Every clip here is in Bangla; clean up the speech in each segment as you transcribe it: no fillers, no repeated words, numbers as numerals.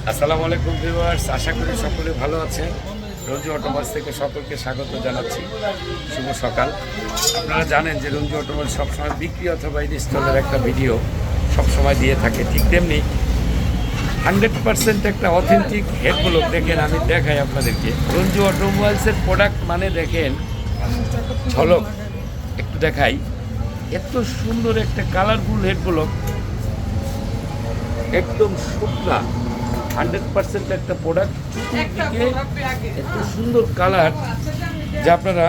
আসসালামু আলাইকুম ভিউয়ার্স, আশা করি সকলে ভালো আছেন। রঞ্জু অটোমোবাইলস থেকে সকলকে স্বাগত জানাচ্ছি। শুভ সকাল। আপনারা জানেন যে রঞ্জু অটোমোবাইলস সবসময় বিক্রি অথবা ইনস্টলের একটা ভিডিও সবসময় দিয়ে থাকে, ঠিক তেমনি 100% একটা অথেন্টিক হেডব্লক দেখেন, আমি দেখাই আপনাদেরকে। রঞ্জু অটোমোবাইলসের প্রোডাক্ট মানে দেখেন ঝলক, একটু দেখাই। এত সুন্দর একটা কালারফুল হেডব্লক, একদম শুকনা 100% একটা প্রোডাক্ট। এত সুন্দর কালার যা আপনারা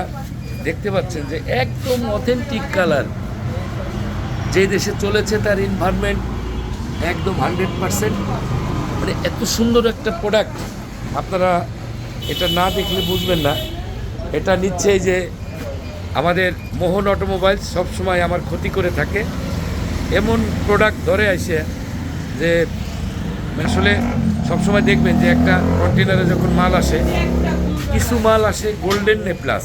দেখতে পাচ্ছেন যে একদম অথেন্টিক কালার। যে দেশে চলেছে তার এনভায়রনমেন্ট একদম 100%, মানে এত সুন্দর একটা প্রোডাক্ট আপনারা এটা না দেখলে বুঝবেন না। এটা নিচ্ছে এই যে আমাদের মোহন অটোমোবাইলস সবসময় আমার ক্ষতি করে থাকে, এমন প্রোডাক্ট ধরে আসে যে আসলে সবসময় দেখবেন যে একটা কন্টেনারে যখন মাল আসে, কিছু মাল আসে গোল্ডেন এ প্লাস,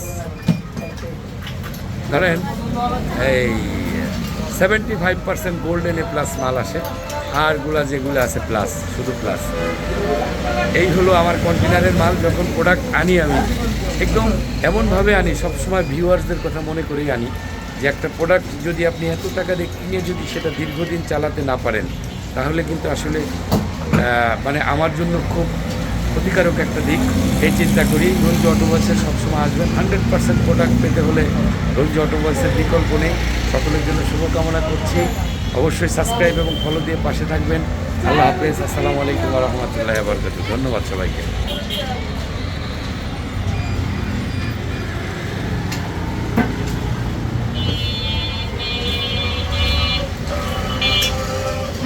ধরেন এই 75% গোল্ডেন এ প্লাস মাল আসে, আরগুলা যেগুলো আছে প্লাস, শুধু প্লাস। এই হলো আমার কন্টেনারের মাল। যখন প্রোডাক্ট আনি আমি একদম এমনভাবে আনি, সবসময় ভিউয়ার্সদের কথা মনে করেই আনি যে একটা প্রোডাক্ট যদি আপনি এত টাকা দিয়ে কিনে যদি সেটা দীর্ঘদিন চালাতে না পারেন, তাহলে কিন্তু আসলে মানে আমার জন্য খুব ক্ষতিকারক একটা দিক। এই চিন্তা করি রঞ্জু অটোমোবাইলসের সবসময় আসবেন। 100% প্রোডাক্ট পেতে হলে রঞ্জু অটোমোবাইলসের বিকল্প নেই। সকলের জন্য শুভকামনা করছি। অবশ্যই সাবস্ক্রাইব এবং ফলো দিয়ে পাশে থাকবেন। আল্লাহ হাফেজ। আসসালামু আলাইকুম ওয়া রাহমাতুল্লাহি ওয়া বারাকাতুহু। ধন্যবাদ সবাইকে।